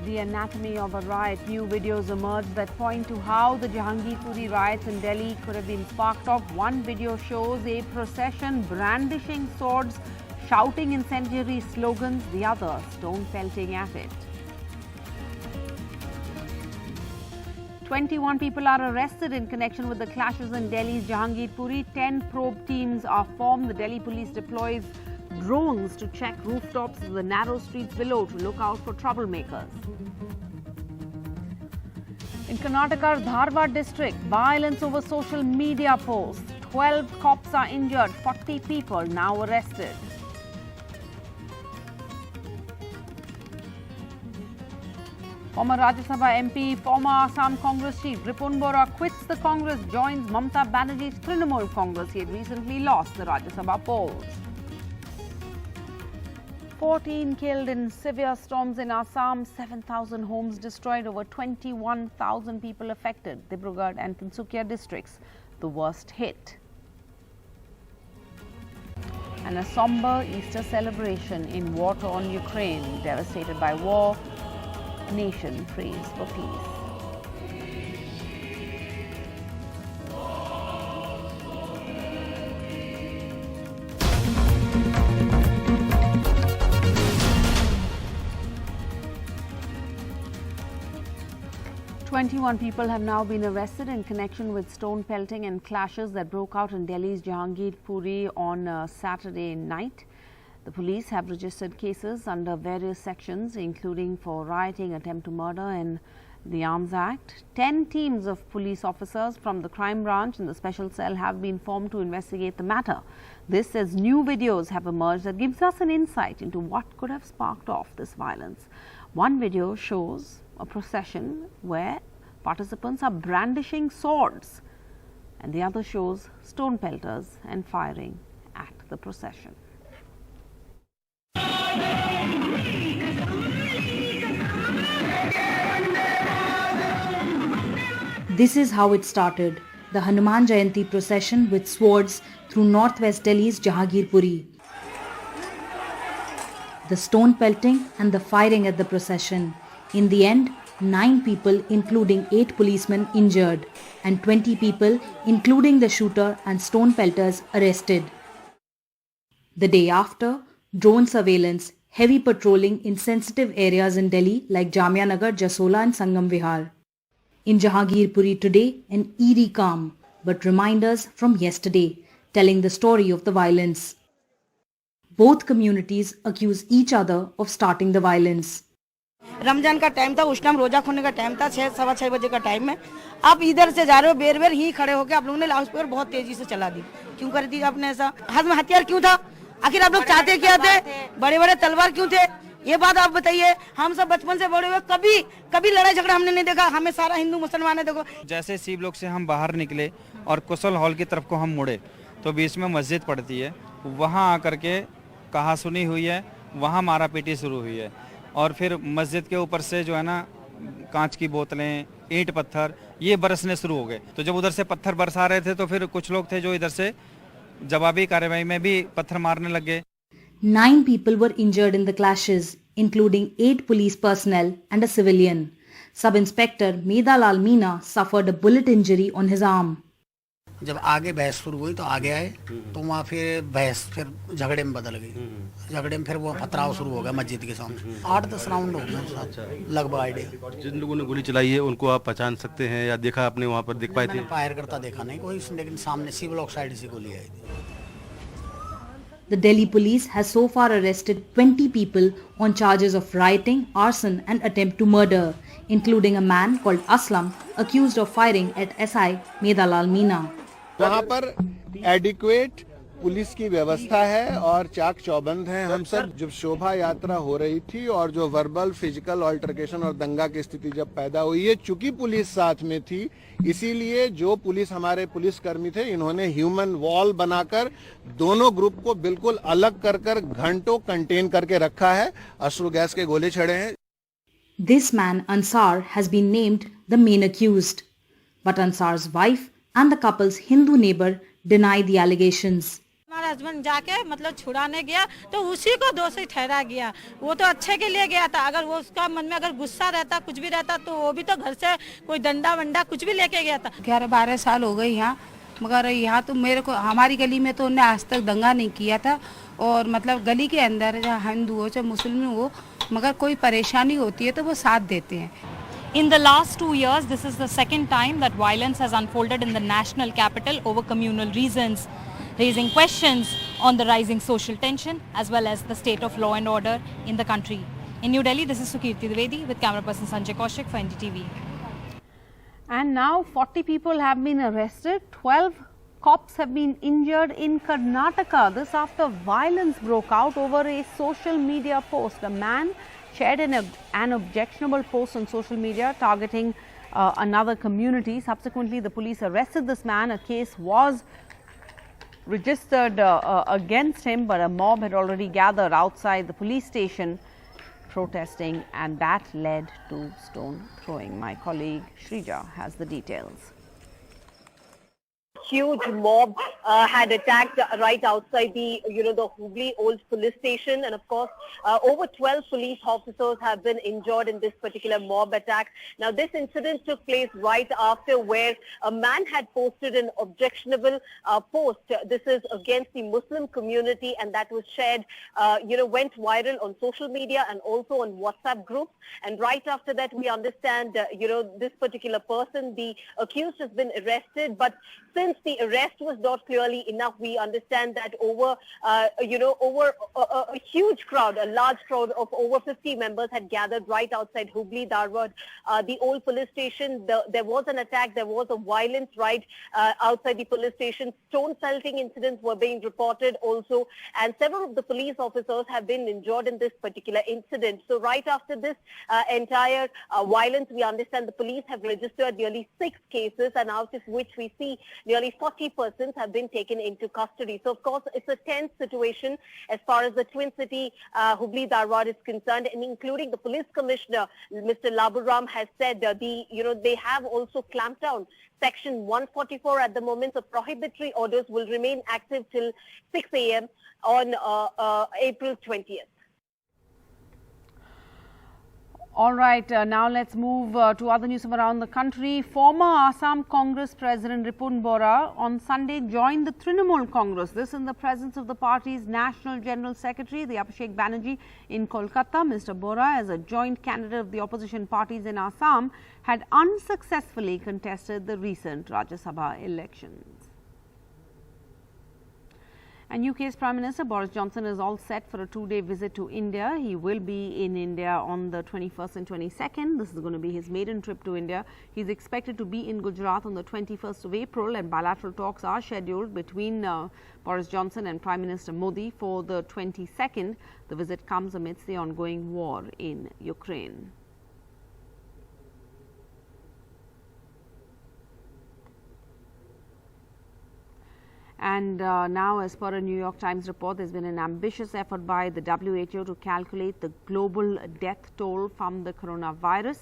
The anatomy of a riot. New videos emerged that point to how the Jahangirpuri riots in Delhi could have been sparked off. One video shows a procession brandishing swords, shouting incendiary slogans, the other stone pelting at it. 21 people are arrested in connection with the clashes in Delhi's Jahangirpuri. 10 probe teams are formed. The Delhi police deploys drones to check rooftops of the narrow streets below to look out for troublemakers. In Karnataka's Dharwad district, violence over social media posts. 12 cops are injured, 40 people now arrested. Former Rajya Sabha MP, former Assam Congress chief Ripun Bora quits the Congress, joins Mamata Banerjee's Trinamool Congress. He had recently lost the Rajya Sabha polls. 14 killed in severe storms in Assam, 7,000 homes destroyed, over 21,000 people affected. Dibrugarh and Tinsukia districts, the worst hit. And a somber Easter celebration in war-torn Ukraine, devastated by war. Nation prays for peace. Twenty-one people have now been arrested in connection with stone pelting and clashes that broke out in Delhi's Jahangirpuri on Saturday night. The police have registered cases under various sections, including for rioting, attempt to murder and the Arms Act. 10 teams of police officers from the crime branch and the special cell have been formed to investigate the matter. This as new videos have emerged that gives us an insight into what could have sparked off this violence. One video shows a procession where participants are brandishing swords, and the other shows stone pelters and firing at the procession. This is how it started, the Hanuman Jayanti procession with swords through northwest Delhi's Jahangirpuri. The stone pelting and the firing at the procession. In the end, 9 people including 8 policemen injured and 20 people including the shooter and stone pelters arrested. The day after, drone surveillance, heavy patrolling in sensitive areas in Delhi like Jamia Nagar, Jasola and Sangam Vihar. In Jahangirpuri today, an eerie calm, but reminders from yesterday, telling the story of the violence. Both communities accuse each other of starting the violence. Ramzan का time था, उस time रोजा खोलने का time था, 6 सवा 6 बजे का टाइम में आप इधर से जा रहे हो, बेर बेर ही खड़े होकर आप लोगों ने लाउड स्पीकर बहुत तेजी से चला दी। क्यों कर दी आपने ऐसा? हाथ में हथियार क्यों था? आखिर आप लोग चाहते क्या थे? बड़े बड़े तलवार क्यों थे? ये बात आप बताइए। हम सब बचपन से बड़े हुए कभी लड़ाई झगड़ा हमने नहीं देखा। हमें सारा हिंदू मुसलमान है। देखो, जैसे शिव लोक से हम बाहर निकले और कुशल हॉल की तरफ को हम मुड़े तो बीच में मस्जिद पड़ती है, वहाँ आकर के कहा सुनी हुई है, वहाँ मारा पीटी शुरू हुई है और फिर मस्जिद के ऊपर से जो है ना कांच की बोतलें, ईंट पत्थर ये बरसने शुरू हो गए। तो जब उधर से पत्थर बरसा रहे थे तो फिर कुछ लोग थे जो इधर से जवाबी कार्रवाई में भी पत्थर मारने लग गए। 9 people were injured in the clashes, including 8 police personnel and a civilian. Sub-Inspector Medalal Meena suffered a bullet injury on his arm. जब आगे बहस शुरू हुई तो आगे आए तो वहाँ फिर बहस फिर झगड़े में बदल गई। झगड़े में फिर वो पथराव शुरू हो गया मस्जिद के सामने। 8-10 राउंड हो गए लगभग आइडिया। जिन लोगों ने गोली चलाई है उनको आप पहचान सकते हैं या देखा आपने वहाँ पर दिख पाए थे? फायर करता देखा नहीं कोई, लेकिन सामने सी ब्लॉक साइड से गोली आई थी। The Delhi police has so far arrested 20 people on charges of rioting, arson and attempt to murder, including a man called Aslam accused of firing at SI Medalal Meena. वहाँ पर adequate police की व्यवस्था है और चाक चौबंद है। हम सब जब शोभा यात्रा हो रही थी और जो वर्बल फिजिकल ऑल्टरकेशन और दंगा की स्थिति जब पैदा हुई है, चूंकि पुलिस साथ में थी इसीलिए जो पुलिस हमारे पुलिसकर्मी थे इन्होंने ह्यूमन वॉल बनाकर दोनों ग्रुप को बिल्कुल अलग कर घंटों कंटेन करके रखा है। अश्रु गैस के गोले छड़े हैं। This man Ansar has been named the main accused, but Ansar's wife and the couple's Hindu neighbor deny the allegations. हमारा हस्बैंड जाके मतलब छुड़ाने गया तो उसी को दोषी ठहरा गया। वो तो अच्छे के लिए गया था, अगर वो उसका मन में अगर गुस्सा रहता कुछ भी रहता तो वो भी तो घर से कोई डंडा वंडा कुछ भी लेके गया था। 11-12 साल हो गए यहाँ, मगर यहाँ तो मेरे को हमारी गली में तो उन्हें आज तक दंगा नहीं किया था। और मतलब गली के अंदर चाहे हिंदू हो चाहे मुस्लिम हो, मगर कोई परेशानी होती है तो वो साथ देते हैं। In the last 2 years, this is the second time that violence has unfolded in the national capital over communal reasons, raising questions on the rising social tension as well as the state of law and order in the country. In New Delhi, this is Sukirti Dwivedi with camera person Sanjay Kaushik for NDTV. And now 40 people have been arrested, 12 cops have been injured in Karnataka. This after violence broke out over a social media post. A man shared an objectionable post on social media targeting another community. Subsequently, the police arrested this man. A case was registered against him, but a mob had already gathered outside the police station protesting, and that led to stone throwing. My colleague Shrija has the details. Huge mob had attacked right outside the Hubli old police station, and of course over 12 police officers have been injured in this particular mob attack. Now this incident took place right after where a man had posted an objectionable post. This is against the Muslim community, and that was shared went viral on social media and also on WhatsApp groups. And right after that, we understand this particular person, the accused, has been arrested. But since the arrest was not clearly enough, we understand that over a huge crowd, a large crowd of over 50 members had gathered right outside Hubli Dharwad, the old police station. There was an attack, there was a violence right outside the police station. Stone pelting incidents were being reported also, and several of the police officers have been injured in this particular incident. So right after this entire violence, we understand the police have registered nearly 6 cases, and out of which we see nearly 40 persons have been taken into custody. So of course it's a tense situation as far as the Twin City Hubli Dharwad is concerned, and including the police commissioner Mr. Laburam has said they have also clamped down Section 144 at the moment. So prohibitory orders will remain active till 6 a.m. on April 20th. All right, now let's move to other news from around the country. Former Assam Congress President Ripun Bora on Sunday joined the Trinamool Congress. This in the presence of the party's National General Secretary, the Abhishek Banerjee, in Kolkata. Mr. Bora, as a joint candidate of the opposition parties in Assam, had unsuccessfully contested the recent Rajya Sabha elections. And UK's Prime Minister Boris Johnson is all set for a 2-day visit to India. He will be in India on the 21st and 22nd. This is going to be his maiden trip to India. He's expected to be in Gujarat on the 21st of April, and bilateral talks are scheduled between Boris Johnson and Prime Minister Modi for the 22nd. The visit comes amidst the ongoing war in Ukraine. And now, as per a New York Times report, there's been an ambitious effort by the WHO to calculate the global death toll from the coronavirus.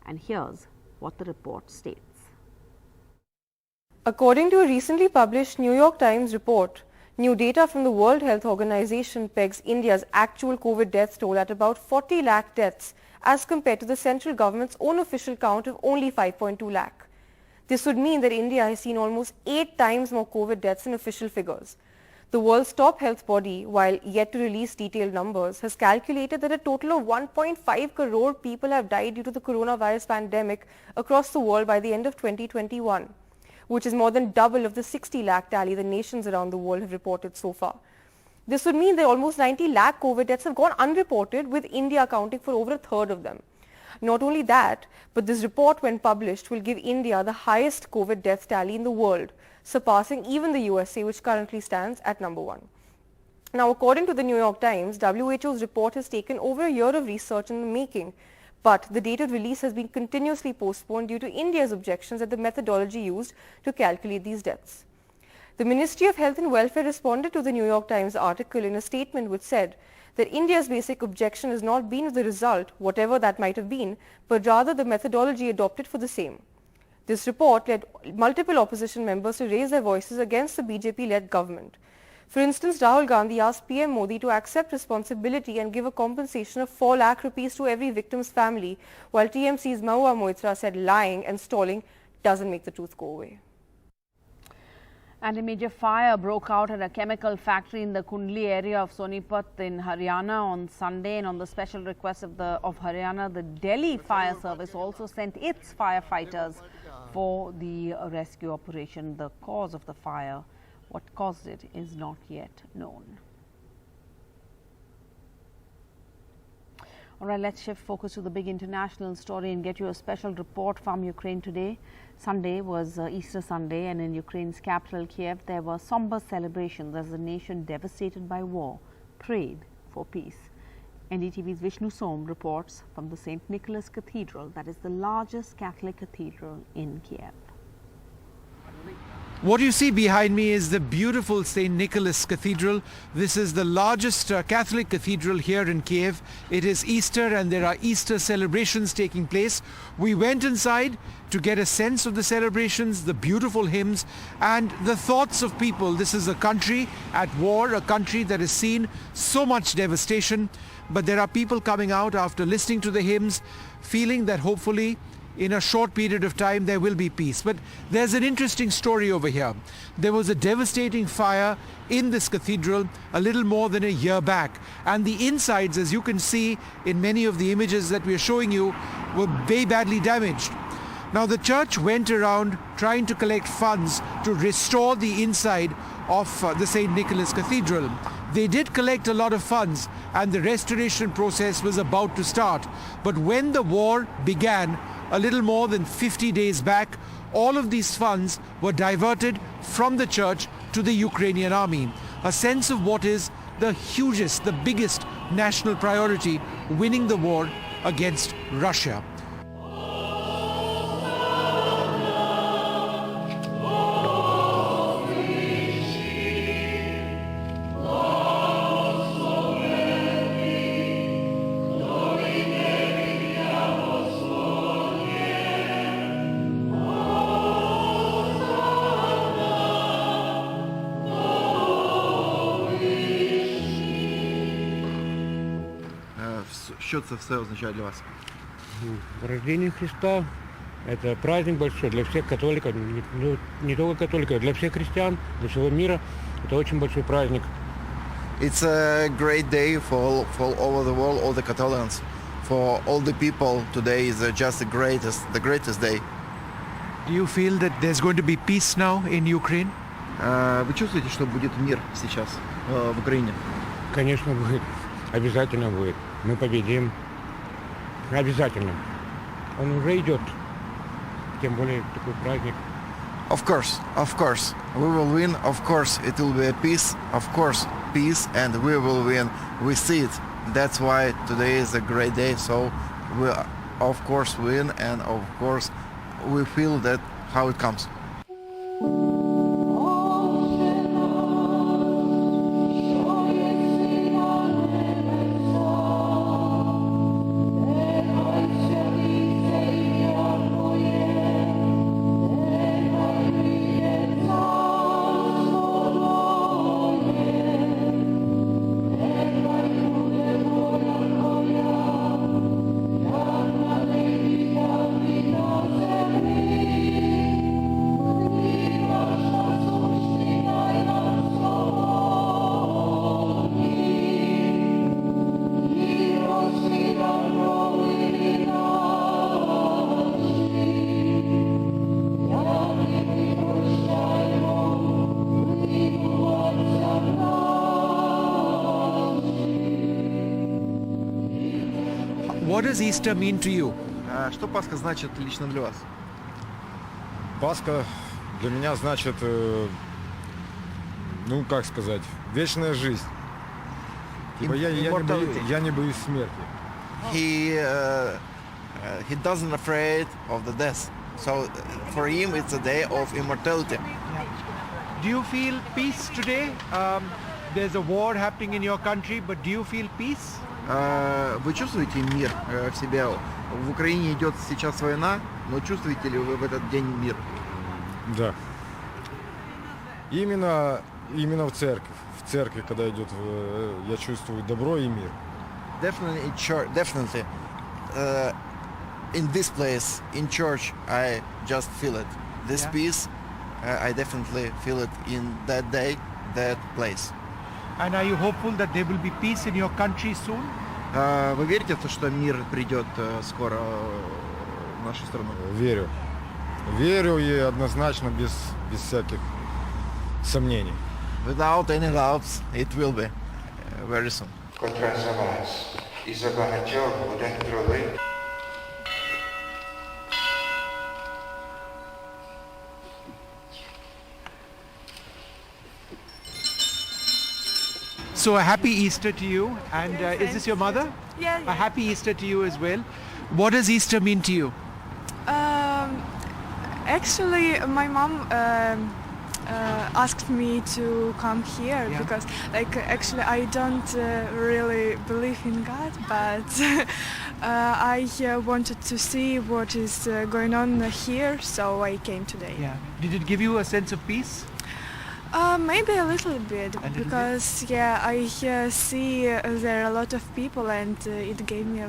And here's what the report states. According to a recently published New York Times report, new data from the World Health Organization pegs India's actual COVID death toll at about 40 lakh deaths as compared to the central government's own official count of only 5.2 lakh. This would mean that India has seen almost 8 times more COVID deaths in official figures. The world's top health body, while yet to release detailed numbers, has calculated that a total of 1.5 crore people have died due to the coronavirus pandemic across the world by the end of 2021, which is more than double of the 60 lakh tally the nations around the world have reported so far. This would mean that almost 90 lakh COVID deaths have gone unreported, with India accounting for over a third of them. Not only that, but this report, when published, will give India the highest COVID death tally in the world, surpassing even the USA, which currently stands at number 1. Now, according to the New York Times, WHO's report has taken over a year of research in the making, but the dated release has been continuously postponed due to India's objections at the methodology used to calculate these deaths. The Ministry of Health and Welfare responded to the New York Times article in a statement which said that India's basic objection has not been the result, whatever that might have been, but rather the methodology adopted for the same. This report led multiple opposition members to raise their voices against the BJP-led government. For instance, Rahul Gandhi asked PM Modi to accept responsibility and give a compensation of 4 lakh rupees to every victim's family, while TMC's Mahua Moitra said lying and stalling doesn't make the truth go away. And a major fire broke out at a chemical factory in the Kundli area of Sonipat in Haryana on Sunday. And on the special request of Haryana, the Delhi Fire Service also sent its firefighters for the rescue operation. The cause of the fire, what caused it, is not yet known. All right, let's shift focus to the big international story and get you a special report from Ukraine today. Sunday was Easter Sunday, and in Ukraine's capital, Kiev, there were somber celebrations as the nation devastated by war prayed for peace. NDTV's Vishnu Som reports from the St. Nicholas Cathedral, that is the largest Catholic cathedral in Kiev. What you see behind me is the beautiful St. Nicholas Cathedral. This is the largest Catholic cathedral here in Kiev. It is Easter and there are Easter celebrations taking place. We went inside to get a sense of the celebrations, the beautiful hymns and the thoughts of people. This is a country at war, a country that has seen so much devastation. But there are people coming out after listening to the hymns, feeling that hopefully in a short period of time there will be peace. But there's an interesting story over here. There was a devastating fire in this cathedral a little more than a year back, and the insides, as you can see in many of the images that we are showing you, were very badly damaged. Now the church went around trying to collect funds to restore the inside of the St. Nicholas Cathedral. They did collect a lot of funds and the restoration process was about to start. But when the war began, a little more than 50 days back, all of these funds were diverted from the church to the Ukrainian army. A sense of what is the hugest, the biggest national priority, winning the war against Russia. Что это все означает для вас? Рождение Христа – это праздник большой для всех католиков, не только католиков, для всех христиан, для всего мира. Это очень большой праздник. It's a great day for all over the world, all the Catholics, for all the people. Today is just the greatest day. Do you feel that there's going to be peace now in Ukraine? Вы чувствуете, что будет мир сейчас в Украине? Конечно, будет. Обязательно будет. Мы победим. Обязательно. Он уже идет. Тем более такой праздник. Of course. We will win. Of course, it will be a peace. Of course, peace, and we will win. We see it. That's why today is a great day. So we, of course, win, and of course, we feel that how it comes. What does Easter mean to you? Что Пасха значит лично для вас? Пасха для меня значит, ну как сказать, вечная жизнь. Типа я не боюсь смерти. He doesn't afraid of the death. So for him it's a day of immortality. Do you feel peace today? There's a war happening in your country, but do you feel peace? Вы чувствуете мир в себе? В Украине идет сейчас война, но чувствуете ли вы в этот день мир? Да. Именно в церковь. В церкви, когда идет, я чувствую добро и мир. Definitely in church. Definitely, in this place, in church, I just feel it. This peace, I definitely feel it in that day, that place. And are you hopeful that there will be peace in your country soon? Вы верите в то, что мир придет скоро в нашу страну? Верю. Верю и однозначно без всяких сомнений. Without any doubts, it will be very soon. Котра за вас і за багатьох буде пролит. So a happy Easter to you, and is this your mother? Yeah. A happy Easter to you as well. What does Easter mean to you? Actually, my mom asked me to come here because, like, actually I don't really believe in God, but I wanted to see what is going on here, so I came today. Yeah. Did it give you a sense of peace? Maybe a little bit, because I see there are a lot of people, and it gave me a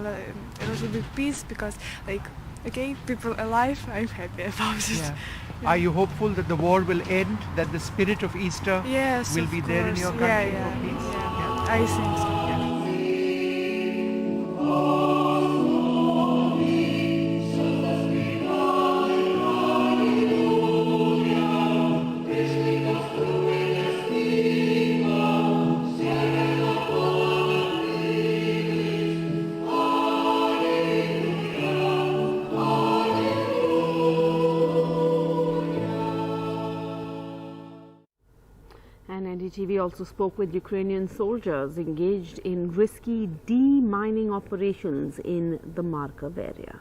little bit peace, because, like, okay, people alive, I'm happy about it. Yeah. Are you hopeful that the war will end, that the spirit of Easter will be there in your country for peace? Yeah, I think so. And NDTV also spoke with Ukrainian soldiers engaged in risky demining operations in the Markov area.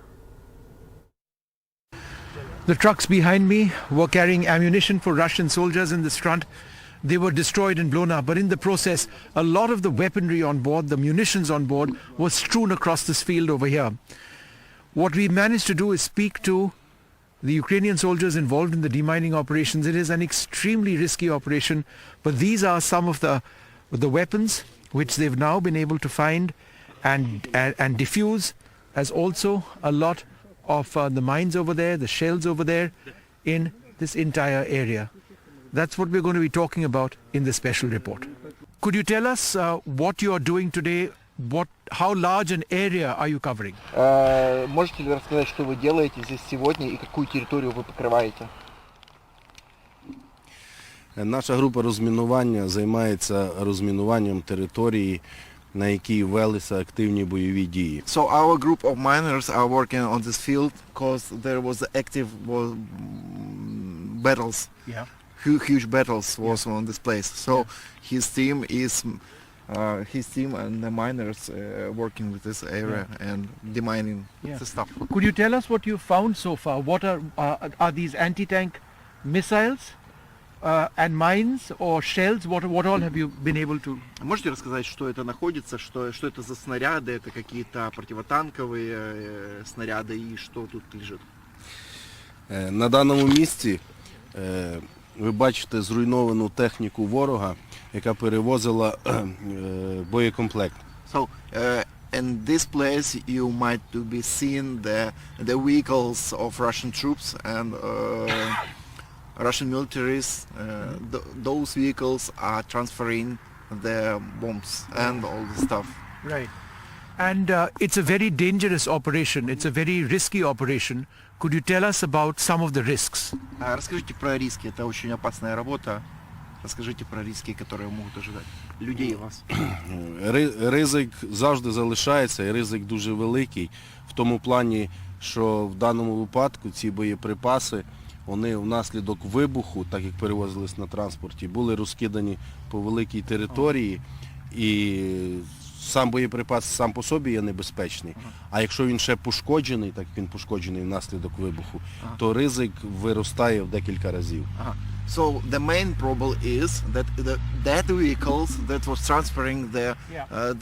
The trucks behind me were carrying ammunition for Russian soldiers in this front. They were destroyed and blown up, but in the process, a lot of the weaponry on board, the munitions on board, was strewn across this field over here. What we managed to do is speak to the Ukrainian soldiers involved in the demining operations. It is an extremely risky operation, but these are some of the weapons which they've now been able to find and defuse, as also a lot of the mines over there, the shells over there in this entire area. That's what we're going to be talking about in this special report. Could you tell us what you are doing today? How large an area are you covering? Можете ли рассказать, что вы делаете здесь сегодня и какую территорию вы покрываете? Наша група розмінування займається розмінуванням території, на якій велися активні бойові дії. So our group of miners are working on this field because there was active battles. Yeah. Huge battles was on this place. So his team and the miners working with this area and demining the stuff. Could you tell us what you found so far? What are these anti-tank missiles and mines or shells? What all have you been able to? Можете рассказать, что это находится, что это за снаряды, это какие-то противотанковые снаряды и что тут лежит? На даному місці ви бачите зруйновану техніку ворога, яка перевозила боєкомплект. So in this place you might be seen the vehicles of Russian troops and Russian militaries. Those vehicles are transferring the bombs and all the stuff. Right. And it's a very dangerous operation. It's a very risky operation. Could you tell us about some of the risks? Расскажите про риски. Это очень опасная работа. Расскажите про риски, которые могут ожидать людей и вас. Ризик завжди залишається, і ризик дуже великий. В тому плані, що в даному випадку ці боєприпаси, вони внаслідок вибуху, так як перевозились на транспорті, були розкидані по великій території, і сам боєприпас сам по собі є небезпечний. А якщо він ще пошкоджений, так як він пошкоджений внаслідок вибуху, то ризик виростає в декілька разів. So the main problem is that that vehicles that was transferring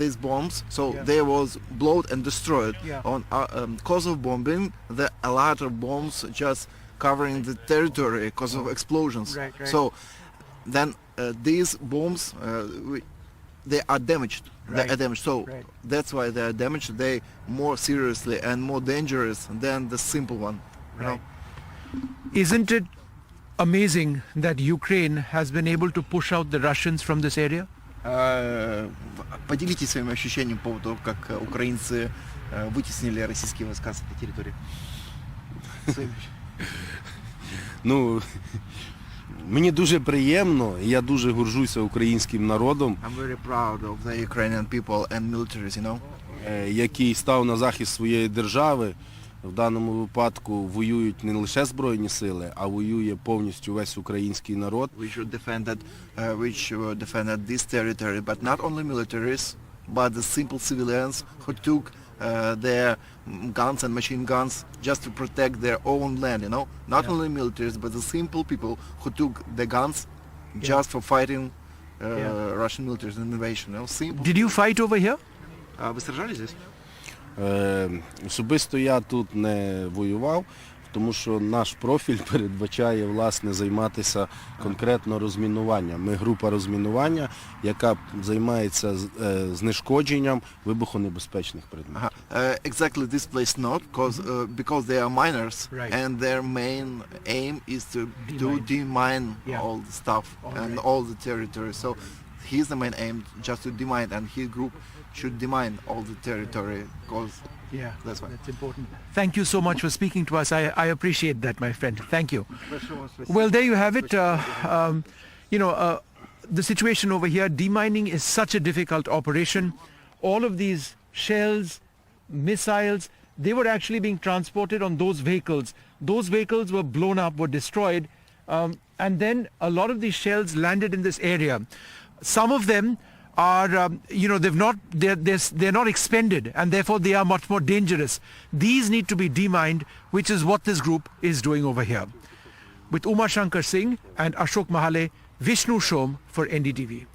these bombs, so they was blown and destroyed. On cause of bombing, a lot of bombs just covering the territory because of explosions. Right. So then these bombs, they are damaged. They are damaged. So that's why they are damaged. They more seriously and more dangerous than the simple one. You know? Isn't it amazing that Ukraine has been able to push out the Russians from this area? Поделитесь своими ощущениями по поводу того, как украинцы вытеснили российские войска с этой территории. Ну, мені дуже приємно, і я дуже горжуся українським народом, I'm very proud of the Ukrainian people and militaries, you know. Який став на захист своєї держави. В даному випадку воюють не лише Збройні сили, а воює повністю весь український народ. We should defend this territory, but not only militaries, but the simple civilians who took their guns and machine guns just to protect their own land, you know. Not only militaries, but the simple people who took the guns just for fighting Russian military's invasion, you know. Simple. Did you fight over here? Вы сражались здесь? Особисто я тут не воював, тому що наш профіль передбачає, власне, займатися конкретно розмінуванням. Ми група розмінування, яка займається знешкодженням вибухонебезпечних предметів. Exactly this place not, because they are miners, and their main aim is to demine all the stuff and all the territory. So he's the main aim just to demine, and his group should demine all the territory, because that's why. That's important. Thank you so much for speaking to us. I appreciate that, my friend. Thank you. Well, there you have it. The situation over here, demining is such a difficult operation. All of these shells, missiles, they were actually being transported on those vehicles. Those vehicles were blown up, were destroyed, and then a lot of these shells landed in this area. Some of them are, they're not expended, and therefore they are much more dangerous. These need to be demined, which is what this group is doing over here. With Uma Shankar Singh and Ashok Mahale, Vishnu Shom for NDTV.